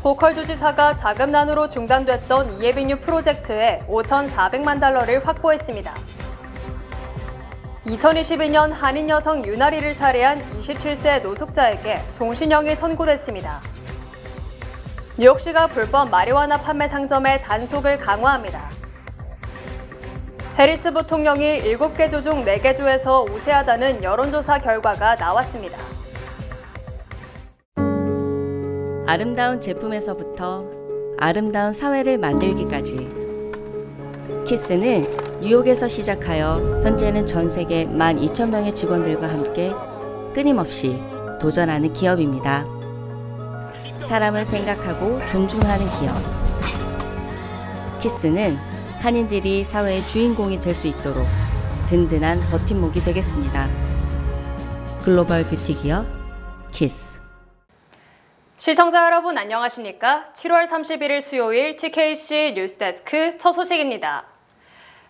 호컬 주지사가 자금난으로 중단됐던 이에비뉴 프로젝트에 5,400만 달러를 확보했습니다. 2022년 한인 여성 유나리를 살해한 27세 노숙자에게 종신형이 선고됐습니다. 뉴욕시가 불법 마리화나 판매 상점의 단속을 강화합니다. 해리스 부통령이 7개 주 중 4개 주에서 우세하다는 여론조사 결과가 나왔습니다. 아름다운 제품에서부터 아름다운 사회를 만들기까지 키스는 뉴욕에서 시작하여 현재는 전 세계 12,000명의 직원들과 함께 끊임없이 도전하는 기업입니다. 사람을 생각하고 존중하는 기업. 키스는 한인들이 사회의 주인공이 될 수 있도록 든든한 버팀목이 되겠습니다. 글로벌 뷰티 기업 키스. 시청자 여러분 안녕하십니까? 7월 31일 수요일 TKC 뉴스데스크 첫 소식입니다.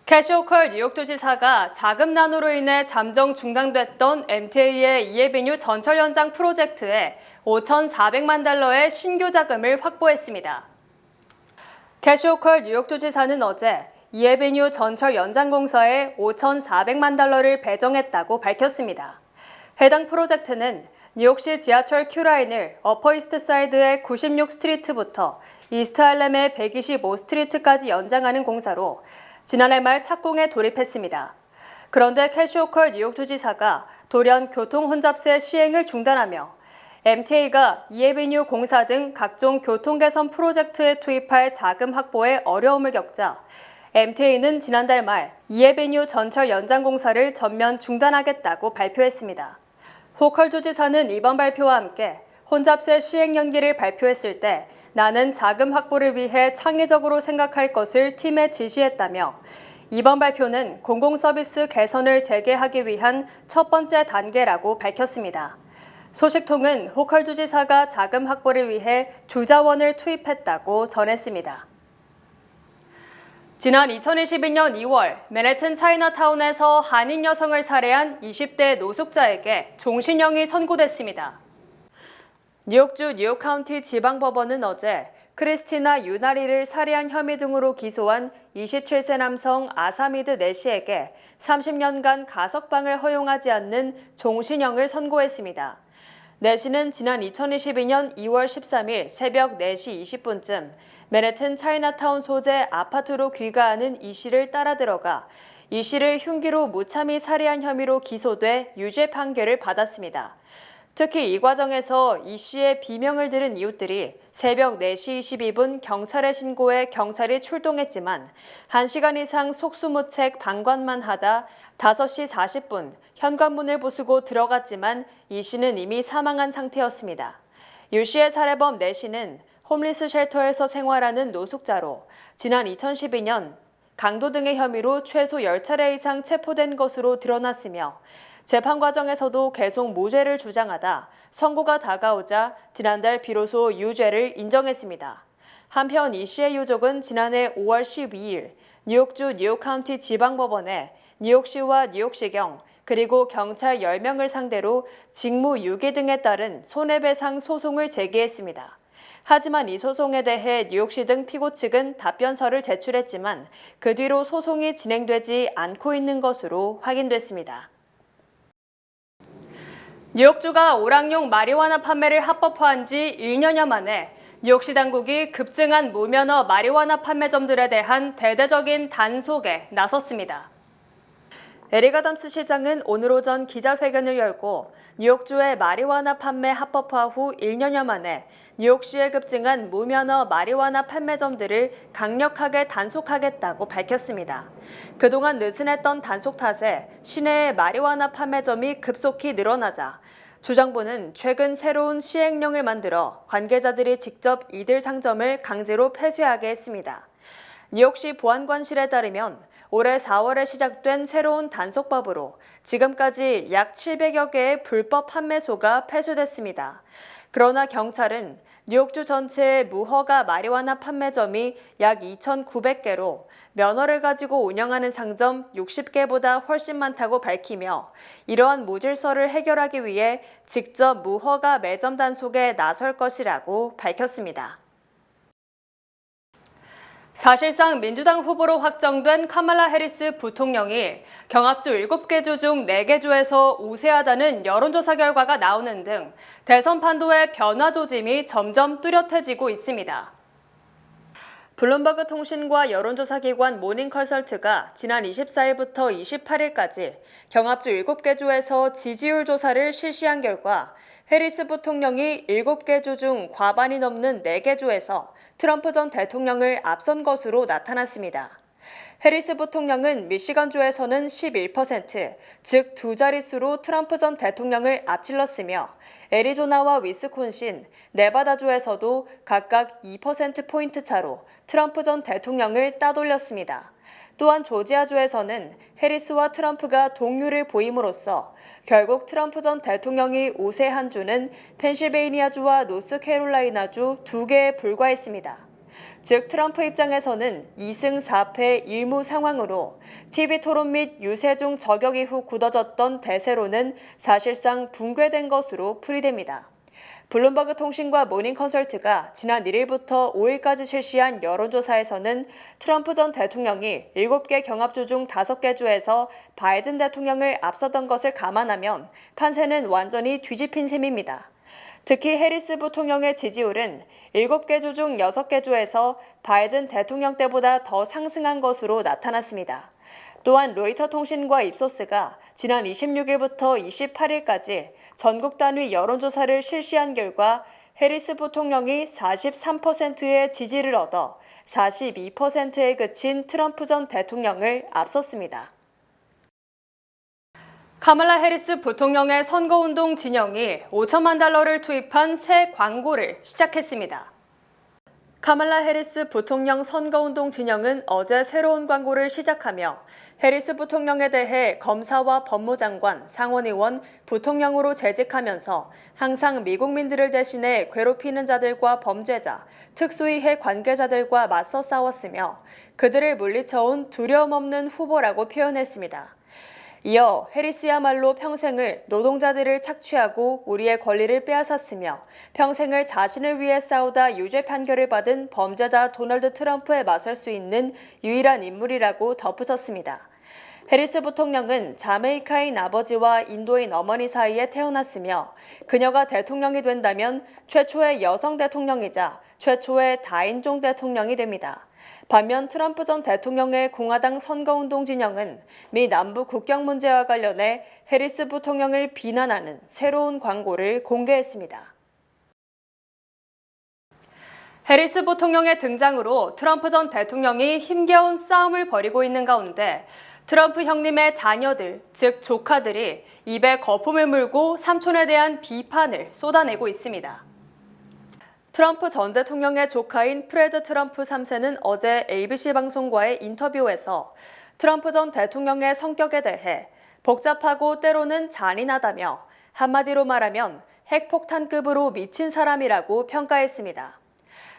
캐시 호컬 뉴욕주지사가 자금난으로 인해 잠정 중단됐던 MTA의 이에비뉴 전철 연장 프로젝트에 5,400만 달러의 신규 자금을 확보했습니다. 캐시 호컬 뉴욕주지사는 어제 이에비뉴 전철 연장 공사에 5,400만 달러를 배정했다고 밝혔습니다. 해당 프로젝트는 뉴욕시 지하철 Q라인을 어퍼 이스트 사이드의 96 스트리트부터 이스트 할렘의 125 스트리트까지 연장하는 공사로 지난해 말 착공에 돌입했습니다. 그런데 캐시 호컬 뉴욕주지사가 돌연 교통 혼잡세 시행을 중단하며 MTA가 이에비뉴 공사 등 각종 교통 개선 프로젝트에 투입할 자금 확보에 어려움을 겪자 MTA는 지난달 말 이에비뉴 전철 연장 공사를 전면 중단하겠다고 발표했습니다. 호컬 주지사는 이번 발표와 함께 혼잡세 시행 연기를 발표했을 때 나는 자금 확보를 위해 창의적으로 생각할 것을 팀에 지시했다며 이번 발표는 공공서비스 개선을 재개하기 위한 첫 번째 단계라고 밝혔습니다. 소식통은 호컬 주지사가 자금 확보를 위해 주자원을 투입했다고 전했습니다. 지난 2022년 2월 맨해튼 차이나타운에서 한인 여성을 살해한 20대 노숙자에게 종신형이 선고됐습니다. 뉴욕주 뉴욕카운티 지방법원은 어제 크리스티나 유나리를 살해한 혐의 등으로 기소한 27세 남성 아사미드 네시에게 30년간 가석방을 허용하지 않는 종신형을 선고했습니다. 네시는 지난 2022년 2월 13일 새벽 4시 20분쯤 맨해튼 차이나타운 소재 아파트로 귀가하는 이 씨를 따라 들어가 이 씨를 흉기로 무참히 살해한 혐의로 기소돼 유죄 판결을 받았습니다. 특히 이 과정에서 이 씨의 비명을 들은 이웃들이 새벽 4시 22분 경찰에 신고해 경찰이 출동했지만 1시간 이상 속수무책 방관만 하다 5시 40분 현관문을 부수고 들어갔지만 이 씨는 이미 사망한 상태였습니다. 유 씨의 살해범 네 씨는 홈리스 쉘터에서 생활하는 노숙자로 지난 2012년 강도 등의 혐의로 최소 10차례 이상 체포된 것으로 드러났으며 재판 과정에서도 계속 무죄를 주장하다 선고가 다가오자 지난달 비로소 유죄를 인정했습니다. 한편 이 씨의 유족은 지난해 5월 12일 뉴욕주 뉴욕카운티 지방법원에 뉴욕시와 뉴욕시경 그리고 경찰 10명을 상대로 직무유기 등에 따른 손해배상 소송을 제기했습니다. 하지만 이 소송에 대해 뉴욕시 등 피고 측은 답변서를 제출했지만 그 뒤로 소송이 진행되지 않고 있는 것으로 확인됐습니다. 뉴욕주가 오락용 마리화나 판매를 합법화한 지 1년여 만에 뉴욕시 당국이 급증한 무면허 마리화나 판매점들에 대한 대대적인 단속에 나섰습니다. 에릭 아담스 시장은 오늘 오전 기자회견을 열고 뉴욕주의 마리화나 판매 합법화 후 1년여 만에 뉴욕시에 급증한 무면허 마리화나 판매점들을 강력하게 단속하겠다고 밝혔습니다. 그동안 느슨했던 단속 탓에 시내의 마리화나 판매점이 급속히 늘어나자 주정부는 최근 새로운 시행령을 만들어 관계자들이 직접 이들 상점을 강제로 폐쇄하게 했습니다. 뉴욕시 보안관실에 따르면 올해 4월에 시작된 새로운 단속법으로 지금까지 약 700여 개의 불법 판매소가 폐쇄됐습니다. 그러나 경찰은 뉴욕주 전체의 무허가 마리화나 판매점이 약 2,900개로 면허를 가지고 운영하는 상점 60개보다 훨씬 많다고 밝히며 이러한 무질서를 해결하기 위해 직접 무허가 매점 단속에 나설 것이라고 밝혔습니다. 사실상 민주당 후보로 확정된 카말라 해리스 부통령이 경합주 7개 주 중 4개 주에서 우세하다는 여론조사 결과가 나오는 등 대선 판도의 변화 조짐이 점점 뚜렷해지고 있습니다. 블룸버그 통신과 여론조사 기관 모닝컨설트가 지난 24일부터 28일까지 경합주 7개 주에서 지지율 조사를 실시한 결과 해리스 부통령이 7개 주 중 과반이 넘는 4개 주에서 트럼프 전 대통령을 앞선 것으로 나타났습니다. 해리스 부통령은 미시건주에서는 11%, 즉 두 자릿수로 트럼프 전 대통령을 앞질렀으며 애리조나와 위스콘신, 네바다주에서도 각각 2%포인트 차로 트럼프 전 대통령을 따돌렸습니다. 또한 조지아주에서는 해리스와 트럼프가 동률을 보임으로써 결국 트럼프 전 대통령이 우세한 주는 펜실베이니아주와 노스캐롤라이나주 2개에 불과했습니다. 즉 트럼프 입장에서는 2승 4패 1무 상황으로 TV 토론 및 유세중 저격 이후 굳어졌던 대세로는 사실상 붕괴된 것으로 풀이됩니다. 블룸버그 통신과 모닝컨설트가 지난 1일부터 5일까지 실시한 여론조사에서는 트럼프 전 대통령이 7개 경합주 중 5개 주에서 바이든 대통령을 앞섰던 것을 감안하면 판세는 완전히 뒤집힌 셈입니다. 특히 해리스 부통령의 지지율은 7개 주 중 6개 주에서 바이든 대통령 때보다 더 상승한 것으로 나타났습니다. 또한 로이터 통신과 입소스가 지난 26일부터 28일까지 전국 단위 여론조사를 실시한 결과 해리스 부통령이 43%의 지지를 얻어 42%에 그친 트럼프 전 대통령을 앞섰습니다. 카말라 해리스 부통령의 선거운동 진영이 5천만 달러를 투입한 새 광고를 시작했습니다. 카말라 해리스 부통령 선거운동 진영은 어제 새로운 광고를 시작하며 해리스 부통령에 대해 검사와 법무장관, 상원의원, 부통령으로 재직하면서 항상 미국민들을 대신해 괴롭히는 자들과 범죄자, 특수위해 관계자들과 맞서 싸웠으며 그들을 물리쳐온 두려움 없는 후보라고 표현했습니다. 이어 해리스야말로 평생을 노동자들을 착취하고 우리의 권리를 빼앗았으며 평생을 자신을 위해 싸우다 유죄 판결을 받은 범죄자 도널드 트럼프에 맞설 수 있는 유일한 인물이라고 덧붙였습니다. 해리스 부통령은 자메이카인 아버지와 인도인 어머니 사이에 태어났으며 그녀가 대통령이 된다면 최초의 여성 대통령이자 최초의 다인종 대통령이 됩니다. 반면 트럼프 전 대통령의 공화당 선거운동 진영은 미 남부 국경 문제와 관련해 해리스 부통령을 비난하는 새로운 광고를 공개했습니다. 해리스 부통령의 등장으로 트럼프 전 대통령이 힘겨운 싸움을 벌이고 있는 가운데 트럼프 형님의 자녀들, 즉 조카들이 입에 거품을 물고 삼촌에 대한 비판을 쏟아내고 있습니다. 트럼프 전 대통령의 조카인 프레드 트럼프 3세는 어제 ABC 방송과의 인터뷰에서 트럼프 전 대통령의 성격에 대해 복잡하고 때로는 잔인하다며 한마디로 말하면 핵폭탄급으로 미친 사람이라고 평가했습니다.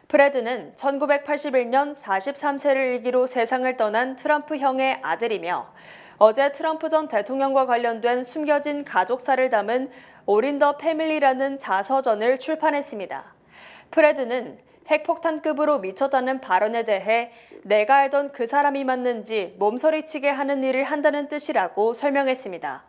프레드는 1981년 43세를 일기로 세상을 떠난 트럼프 형의 아들이며 어제 트럼프 전 대통령과 관련된 숨겨진 가족사를 담은 올인 더 패밀리라는 자서전을 출판했습니다. 프레드는 핵폭탄급으로 미쳤다는 발언에 대해 내가 알던 그 사람이 맞는지 몸서리치게 하는 일을 한다는 뜻이라고 설명했습니다.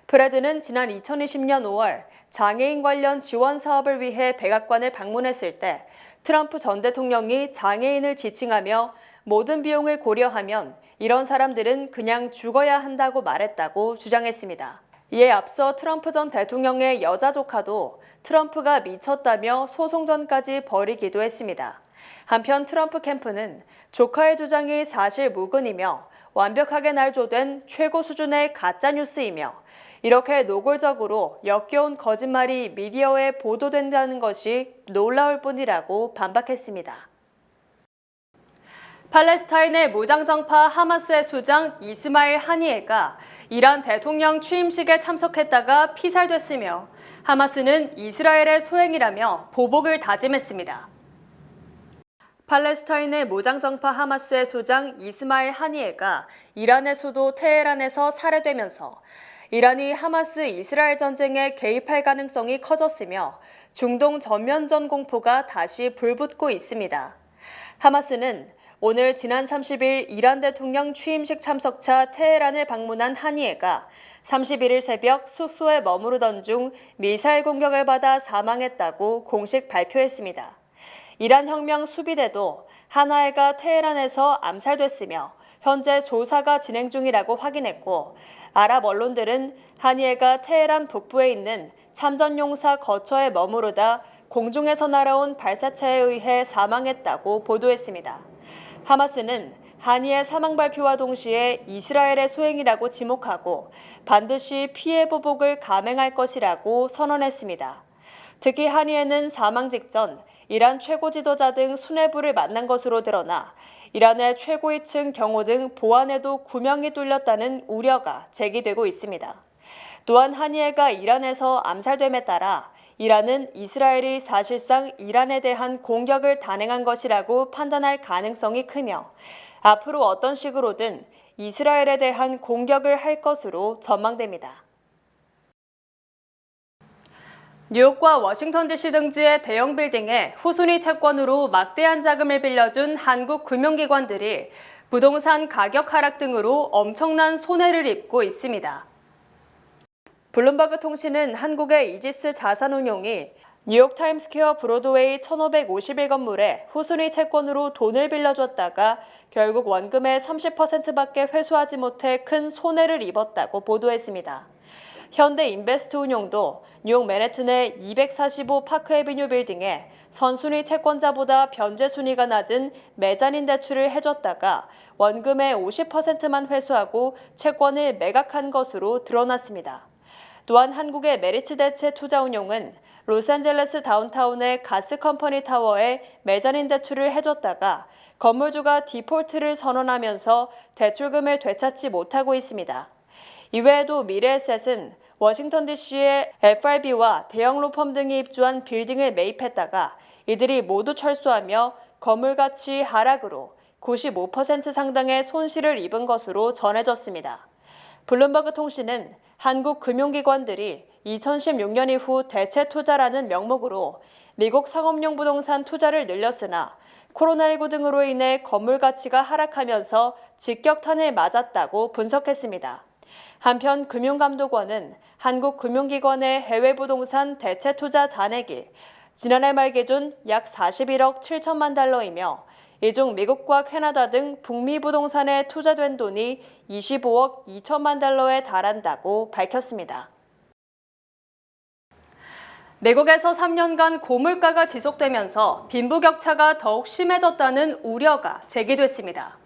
프레드는 지난 2020년 5월 장애인 관련 지원 사업을 위해 백악관을 방문했을 때 트럼프 전 대통령이 장애인을 지칭하며 모든 비용을 고려하면 이런 사람들은 그냥 죽어야 한다고 말했다고 주장했습니다. 이에 앞서 트럼프 전 대통령의 여자 조카도 트럼프가 미쳤다며 소송전까지 벌이기도 했습니다. 한편 트럼프 캠프는 조카의 주장이 사실 무근이며 완벽하게 날조된 최고 수준의 가짜뉴스이며 이렇게 노골적으로 역겨운 거짓말이 미디어에 보도된다는 것이 놀라울 뿐이라고 반박했습니다. 팔레스타인의 무장정파 하마스의 수장 이스마일 하니에가 이란 대통령 취임식에 참석했다가 피살됐으며 하마스는 이스라엘의 소행이라며 보복을 다짐했습니다. 팔레스타인의 무장정파 하마스의 수장 이스마일 하니에가 이란의 수도 테헤란에서 살해되면서 이란이 하마스 이스라엘 전쟁에 개입할 가능성이 커졌으며 중동 전면전 공포가 다시 불붙고 있습니다. 하마스는 오늘 지난 30일 이란 대통령 취임식 참석차 테헤란을 방문한 한이에가 31일 새벽 숙소에 머무르던 중 미사일 공격을 받아 사망했다고 공식 발표했습니다. 이란 혁명 수비대도 한아에가 테헤란에서 암살됐으며 현재 조사가 진행 중이라고 확인했고, 아랍 언론들은 한이에가 테헤란 북부에 있는 참전용사 거처에 머무르다 공중에서 날아온 발사체에 의해 사망했다고 보도했습니다. 하마스는 한이의 사망 발표와 동시에 이스라엘의 소행이라고 지목하고 반드시 피해 보복을 감행할 것이라고 선언했습니다. 특히 한이에는 사망 직전 이란 최고 지도자 등 수뇌부를 만난 것으로 드러나 이란의 최고위층 경호 등 보안에도 구멍이 뚫렸다는 우려가 제기되고 있습니다. 또한 한이에가 이란에서 암살됨에 따라 이란은 이스라엘이 사실상 이란에 대한 공격을 단행한 것이라고 판단할 가능성이 크며 앞으로 어떤 식으로든 이스라엘에 대한 공격을 할 것으로 전망됩니다. 뉴욕과 워싱턴 DC 등지의 대형 빌딩에 후순위 채권으로 막대한 자금을 빌려준 한국 금융기관들이 부동산 가격 하락 등으로 엄청난 손해를 입고 있습니다. 블룸버그 통신은 한국의 이지스 자산운용이 뉴욕 타임스퀘어 브로드웨이 1551 건물에 후순위 채권으로 돈을 빌려줬다가 결국 원금의 30%밖에 회수하지 못해 큰 손해를 입었다고 보도했습니다. 현대 인베스트 운용도 뉴욕 맨해튼의 245 파크 애비뉴 빌딩에 선순위 채권자보다 변제 순위가 낮은 메자닌 대출을 해줬다가 원금의 50%만 회수하고 채권을 매각한 것으로 드러났습니다. 또한 한국의 메리츠 대체 투자운용은 로스앤젤레스 다운타운의 가스 컴퍼니 타워에 메자닌 대출을 해줬다가 건물주가 디폴트를 선언하면서 대출금을 되찾지 못하고 있습니다. 이외에도 미래에셋은 워싱턴 DC의 FRB와 대형 로펌 등이 입주한 빌딩을 매입했다가 이들이 모두 철수하며 건물 가치 하락으로 95% 상당의 손실을 입은 것으로 전해졌습니다. 블룸버그 통신은 한국 금융기관들이 2016년 이후 대체 투자라는 명목으로 미국 상업용 부동산 투자를 늘렸으나 코로나19 등으로 인해 건물 가치가 하락하면서 직격탄을 맞았다고 분석했습니다. 한편 금융감독원은 한국 금융기관의 해외 부동산 대체 투자 잔액이 지난해 말 기준 약 41억 7천만 달러이며 이 중 미국과 캐나다 등 북미 부동산에 투자된 돈이 25억 2천만 달러에 달한다고 밝혔습니다. 미국에서 3년간 고물가가 지속되면서 빈부격차가 더욱 심해졌다는 우려가 제기됐습니다.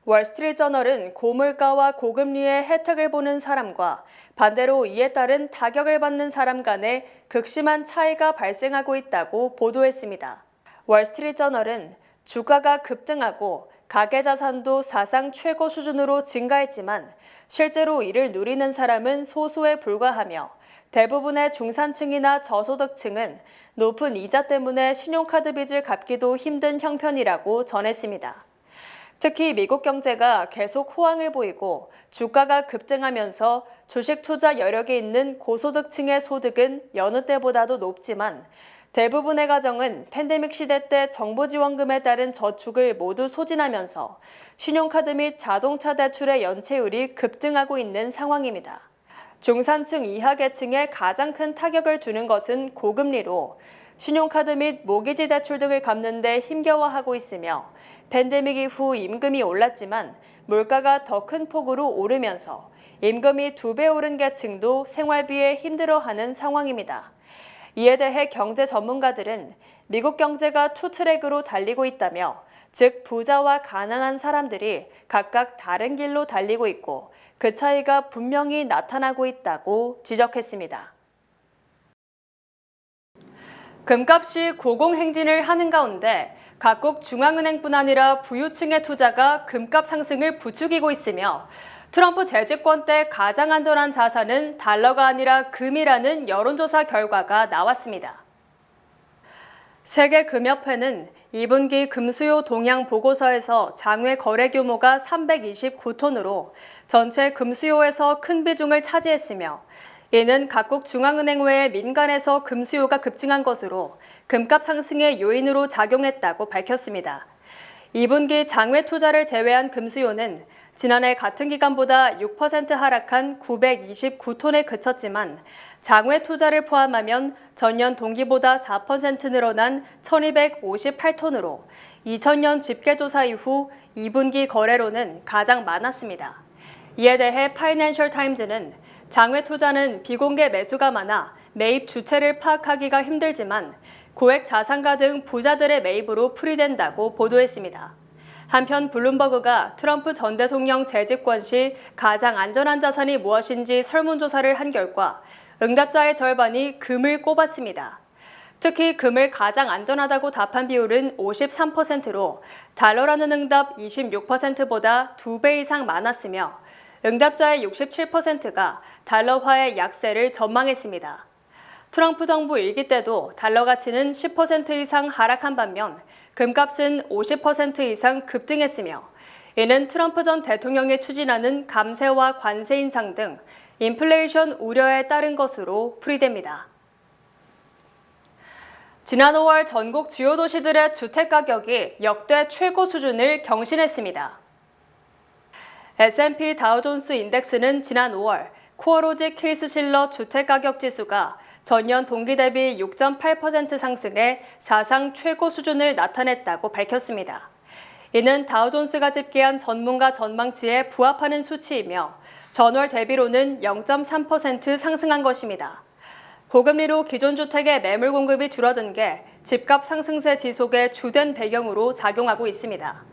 월스트리트저널은 고물가와 고금리의 혜택을 보는 사람과 반대로 이에 따른 타격을 받는 사람 간에 극심한 차이가 발생하고 있다고 보도했습니다. 월스트리트저널은 주가가 급등하고 가계자산도 사상 최고 수준으로 증가했지만 실제로 이를 누리는 사람은 소수에 불과하며 대부분의 중산층이나 저소득층은 높은 이자 때문에 신용카드 빚을 갚기도 힘든 형편이라고 전했습니다. 특히 미국 경제가 계속 호황을 보이고 주가가 급등하면서 주식 투자 여력이 있는 고소득층의 소득은 여느 때보다도 높지만 대부분의 가정은 팬데믹 시대 때 정부 지원금에 따른 저축을 모두 소진하면서 신용카드 및 자동차 대출의 연체율이 급등하고 있는 상황입니다. 중산층 이하 계층에 가장 큰 타격을 주는 것은 고금리로 신용카드 및 모기지 대출 등을 갚는 데 힘겨워하고 있으며 팬데믹 이후 임금이 올랐지만 물가가 더 큰 폭으로 오르면서 임금이 2배 오른 계층도 생활비에 힘들어하는 상황입니다. 이에 대해 경제 전문가들은 미국 경제가 투 트랙으로 달리고 있다며 즉 부자와 가난한 사람들이 각각 다른 길로 달리고 있고 그 차이가 분명히 나타나고 있다고 지적했습니다. 금값이 고공행진을 하는 가운데 각국 중앙은행뿐 아니라 부유층의 투자가 금값 상승을 부추기고 있으며 트럼프 재집권 때 가장 안전한 자산은 달러가 아니라 금이라는 여론조사 결과가 나왔습니다. 세계금협회는 2분기 금수요 동향 보고서에서 장외 거래 규모가 329톤으로 전체 금수요에서 큰 비중을 차지했으며 이는 각국 중앙은행 외에 민간에서 금수요가 급증한 것으로 금값 상승의 요인으로 작용했다고 밝혔습니다. 2분기 장외 투자를 제외한 금수요는 지난해 같은 기간보다 6% 하락한 929톤에 그쳤지만 장외 투자를 포함하면 전년 동기보다 4% 늘어난 1258톤으로 2000년 집계조사 이후 2분기 거래로는 가장 많았습니다. 이에 대해 파이낸셜 타임즈는 장외 투자는 비공개 매수가 많아 매입 주체를 파악하기가 힘들지만 고액 자산가 등 부자들의 매입으로 풀이된다고 보도했습니다. 한편 블룸버그가 트럼프 전 대통령 재집권 시 가장 안전한 자산이 무엇인지 설문조사를 한 결과 응답자의 절반이 금을 꼽았습니다. 특히 금을 가장 안전하다고 답한 비율은 53%로 달러라는 응답 26%보다 2배 이상 많았으며 응답자의 67%가 달러화의 약세를 전망했습니다. 트럼프 정부 일기 때도 달러 가치는 10% 이상 하락한 반면 금값은 50% 이상 급등했으며 이는 트럼프 전 대통령이 추진하는 감세와 관세 인상 등 인플레이션 우려에 따른 것으로 풀이됩니다. 지난 5월 전국 주요 도시들의 주택 가격이 역대 최고 수준을 경신했습니다. S&P 다우존스 인덱스는 지난 5월 코어로지 케이스실러 주택가격 지수가 전년 동기 대비 6.8% 상승해 사상 최고 수준을 나타냈다고 밝혔습니다. 이는 다우존스가 집계한 전문가 전망치에 부합하는 수치이며 전월 대비로는 0.3% 상승한 것입니다. 고금리로 기존 주택의 매물 공급이 줄어든 게 집값 상승세 지속의 주된 배경으로 작용하고 있습니다.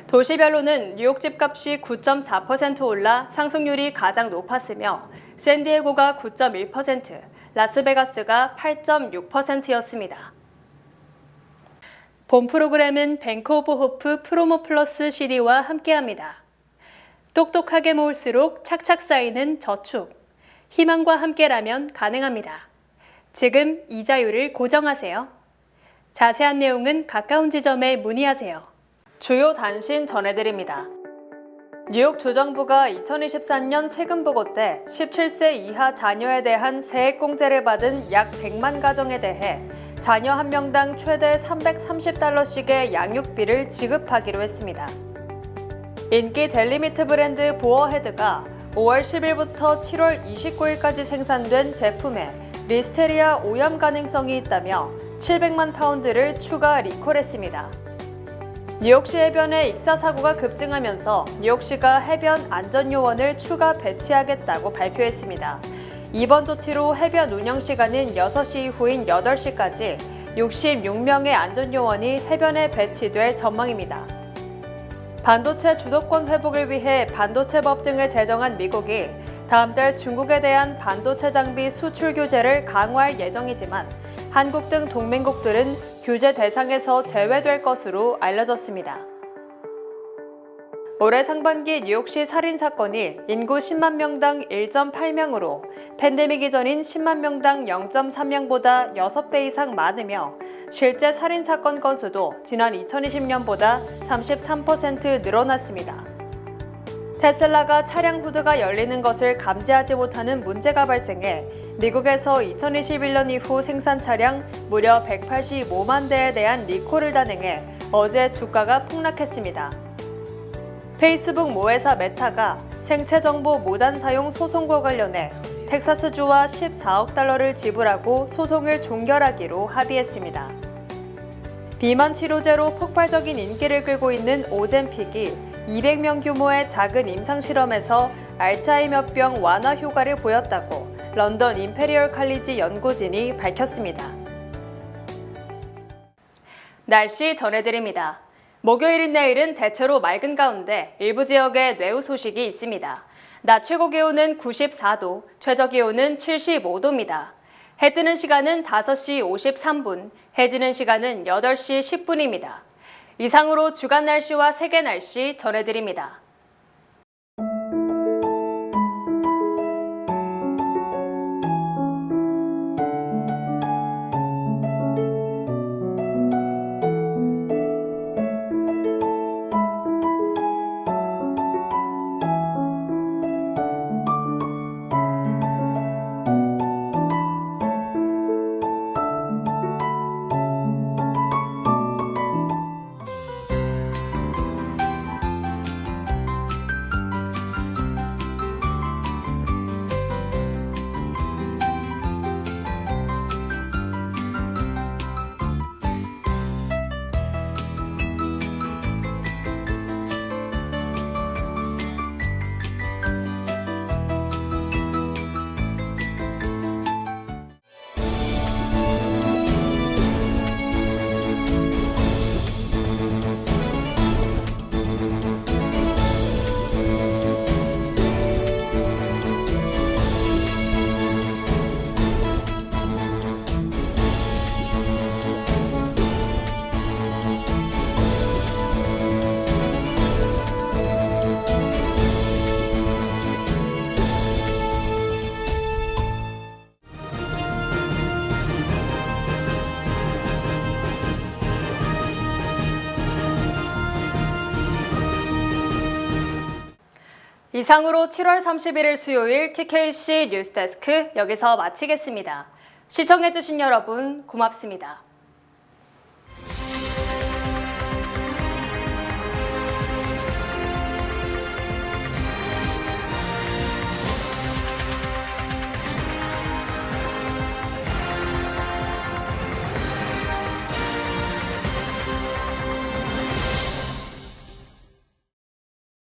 도시별로는 뉴욕 집값이 9.4% 올라 상승률이 가장 높았으며 샌디에고가 9.1%, 라스베가스가 8.6%였습니다. 본 프로그램은 뱅크 오브 호프 프로모 플러스 CD와 함께합니다. 똑똑하게 모을수록 착착 쌓이는 저축. 희망과 함께라면 가능합니다. 지금 이자율을 고정하세요. 자세한 내용은 가까운 지점에 문의하세요. 주요 단신 전해드립니다. 뉴욕 주정부가 2023년 세금 보고 때 17세 이하 자녀에 대한 세액공제를 받은 약 100만 가정에 대해 자녀 한 명당 최대 $330씩의 양육비를 지급하기로 했습니다. 인기 델리미트 브랜드 보어헤드가 5월 10일부터 7월 29일까지 생산된 제품에 리스테리아 오염 가능성이 있다며 700만 파운드를 추가 리콜했습니다. 뉴욕시 해변의 익사 사고가 급증하면서 뉴욕시가 해변 안전요원을 추가 배치하겠다고 발표했습니다. 이번 조치로 해변 운영 시간은 6시 이후인 8시까지 66명의 안전요원이 해변에 배치될 전망입니다. 반도체 주도권 회복을 위해 반도체법 등을 제정한 미국이 다음 달 중국에 대한 반도체 장비 수출 규제를 강화할 예정이지만 한국 등 동맹국들은 규제 대상에서 제외될 것으로 알려졌습니다. 올해 상반기 뉴욕시 살인사건이 인구 10만 명당 1.8명으로 팬데믹 이전인 10만 명당 0.3명보다 6배 이상 많으며 실제 살인사건 건수도 지난 2020년보다 33% 늘어났습니다. 테슬라가 차량 후드가 열리는 것을 감지하지 못하는 문제가 발생해 미국에서 2021년 이후 생산 차량 무려 185만 대에 대한 리콜을 단행해 어제 주가가 폭락했습니다. 페이스북 모회사 메타가 생체 정보 무단 사용 소송과 관련해 텍사스주와 14억 달러를 지불하고 소송을 종결하기로 합의했습니다. 비만 치료제로 폭발적인 인기를 끌고 있는 오젬픽이 200명 규모의 작은 임상실험에서 알츠하이머병 완화 효과를 보였다고 런던 임페리얼 칼리지 연구진이 밝혔습니다. 날씨 전해드립니다. 목요일인 내일은 대체로 맑은 가운데 일부 지역에 뇌우 소식이 있습니다. 낮 최고 기온은 94도, 최저 기온은 75도입니다. 해 뜨는 시간은 5시 53분, 해 지는 시간은 8시 10분입니다. 이상으로 주간 날씨와 세계 날씨 전해드립니다. 이상으로 7월 31일 수요일 TKC 뉴스데스크 여기서 마치겠습니다. 시청해주신 여러분 고맙습니다.